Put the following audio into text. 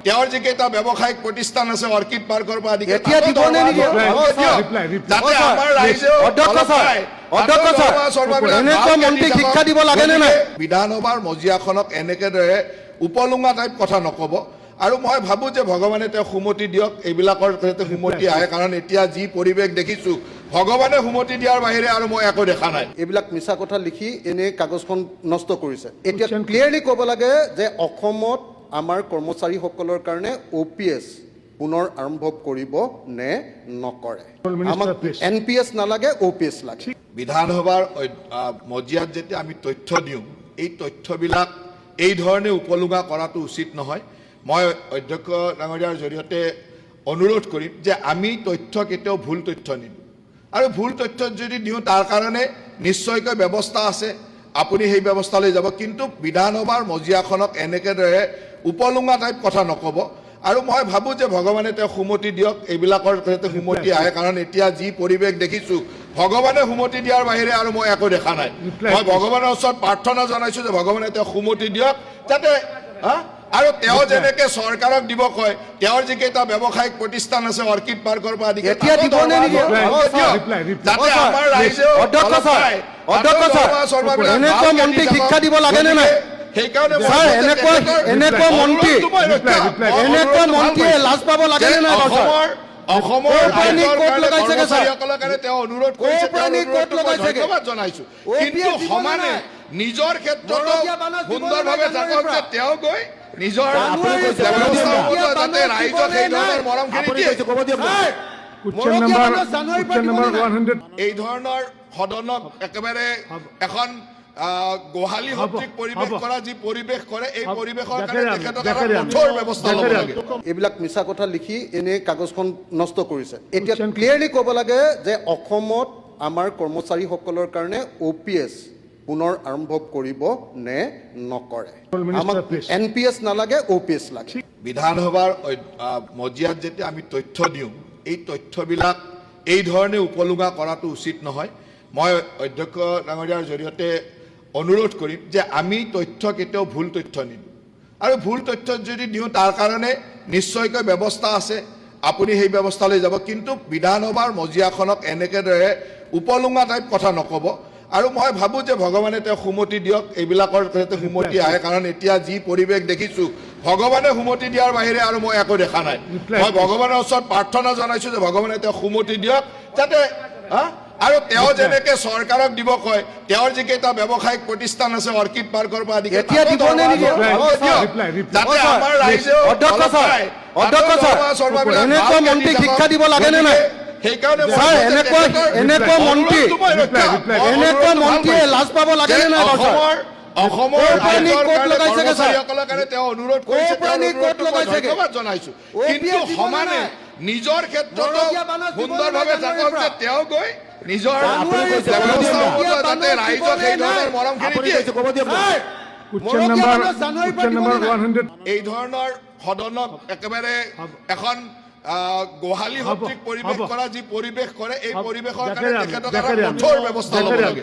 তেওঁৰ যিকেইটা ব্যৱসায়িক প্ৰতিষ্ঠান আছে অৰ্কিড পাৰ্কৰ পৰা আদি যাতে আমাৰ ৰাইজেও শিক্ষা দিব লাগে নে নাই? বিধানসভাৰ মজিয়াখনক এনেকেদৰে উপলুঙা টাইপ কথা নকব। আৰু মই ভাবো যে ভগৱানে তেওঁ সুমতি দিয়ক, এইবিলাকৰ যাতে সুমতি আহে, কাৰণ এতিয়া যি পৰিৱেশ দেখিছো ভগৱানে সুমতি দিয়াৰ বাহিৰে আৰু মই একো দেখা নাই। এইবিলাক মিছা কথা লিখি এনে কাগজখন নষ্ট কৰিছে। এতিয়া ক্লিয়াৰলি ক'ব লাগে যে অসমত আমাৰ কৰ্মচাৰীসকলৰ কাৰণে OPS পুনৰ আৰম্ভ কৰিব নে নকৰে। আমাক NPS নালাগে, OPS লাগে। বিধানসভাৰ মজিয়াত যেতিয়া আমি তথ্য দিওঁ, এই তথ্যবিলাক এই ধৰণে উপলুঙা কৰাটো উচিত নহয়। মই অধ্যক্ষ ডাঙৰীয়াৰ জৰিয়তে অনুৰোধ কৰিম যে আমি তথ্য কেতিয়াও ভুল তথ্য নিদিওঁ, আৰু ভুল তথ্য যদি দিওঁ তাৰ কাৰণে নিশ্চয়কৈ ব্যৱস্থা আছে, আপুনি সেই ব্যৱস্থালৈ যাব। কিন্তু বিধানসভাৰ মজিয়াখনক এনেকেদৰে উপলুঙা টাইপ কথা নকব। আৰু মই ভাবো যে ভগৱানে তেওঁ সুমতি দিয়ক, এইবিলাকৰ যাতে সুমতি আহে, কাৰণ এতিয়া যি পৰিৱেশ দেখিছো ভগৱানে সুমতি দিয়াৰ বাহিৰে আৰু মই একো দেখা নাই। মই ভগৱানৰ ওচৰত প্ৰাৰ্থনা জনাইছো যে ভগৱানে তেওঁ সুমতি দিয়ক, যাতে আৰু তেওঁ যেনেকে চৰকাৰক দিব কয়, তেওঁৰ যিকেইটা ব্যৱসায়িক প্ৰতিষ্ঠান আছে অৰ্কিড পাৰ্কৰ পৰা আদি যাতে আমাৰ ৰাইজেও শিক্ষা দিব লাগে নে নাই? সেইকাৰণে এনেকুৱা মন্ত্ৰীয়ে লাজ পাব লাগে নে নাই? অসমৰ কৰ্মচাৰীসকলৰ কাৰণে তেওঁ অনুৰোধ কৰিছে, ধন্যবাদ জনাইছো। কিন্তু সমানে নিজৰ ক্ষেত্ৰত সুন্দৰভাৱে থাকক যে তেওঁ গৈ নিজৰ যাতে ৰাইজক সেই ধৰণৰ মৰমখিনি দিয়ে। এই ধৰণৰ সদনক একেবাৰে এখন গোহালি সদৃশ পৰিৱেশ কৰা যি পৰিৱেশ কৰে, এই পৰিৱেশৰ কাৰণে তেখেতক কঠোৰ ব্যৱস্থা ল'ব লাগে। এইবিলাক মিছা কথা লিখি এনে কাগজখন নষ্ট কৰিছে। এতিয়া ক্লিয়াৰলি ক'ব লাগে যে অসমত আমাৰ কৰ্মচাৰীসকলৰ কাৰণে OPS পুনৰ আৰম্ভ কৰিব নে নকৰে। আমাক NPS নালাগে, OPS লাগে। বিধানসভাৰ মজিয়াত যেতিয়া আমি তথ্য দিওঁ, এই তথ্যবিলাক এই ধৰণে উপলুঙা কৰাটো উচিত নহয়। মই অধ্যক্ষ ডাঙৰীয়াৰ জৰিয়তে অনুৰোধ কৰিম যে আমি তথ্য কেতিয়াও ভুল তথ্য নিদিওঁ, আৰু ভুল তথ্য যদি দিওঁ তাৰ কাৰণে নিশ্চয়কৈ ব্যৱস্থা আছে, আপুনি সেই ব্যৱস্থালৈ যাব। কিন্তু বিধানসভাৰ মজিয়াখনক এনেকেদৰে উপলুঙা টাইপ কথা নকব। আৰু মই ভাবো যে ভগৱানে তেওঁ সুমতি দিয়ক, এইবিলাকৰ যাতে সুমতি আহে, কাৰণ এতিয়া যি পৰিৱেশ দেখিছো ভগৱানে সুমতি দিয়াৰ বাহিৰে আৰু মই একো দেখা নাই। মই ভগৱানৰ ওচৰত প্ৰাৰ্থনা জনাইছো যে ভগৱানে তেওঁ সুমতি দিয়ক, যাতে আৰু তেওঁ যেনেকে চৰকাৰক দিব কয়, তেওঁৰ যিকেইটা ব্যৱসায়িক প্ৰতিষ্ঠান আছে অৰ্কিড পাৰ্কৰ পৰা আদি যাতে আমাৰ ৰাইজেও শিক্ষা দিব লাগে নে নাই? সেইকাৰণে এনেকুৱা মন্ত্ৰীয়ে লাজ পাব লাগে নে নাই? অসমৰ কৰ্মচাৰীসকলৰ কাৰণে তেওঁ অনুৰোধ কৰিছে, ধন্যবাদ জনাইছো। কিন্তু সমানে নিজৰ ক্ষেত্ৰত সুন্দৰভাৱে থাকক যে তেওঁ গৈ নিজৰ যাতে ৰাইজক সেই ধৰণৰ মৰমখিনি দিয়ে। এই ধৰণৰ সদনক একেবাৰে এখন গোহালি সদৃশ পৰিৱেশ কৰা যি পৰিৱেশ কৰে, এই পৰিৱেশৰ কাৰণে তেখেতক কঠোৰ ব্যৱস্থা ল'ব লাগে।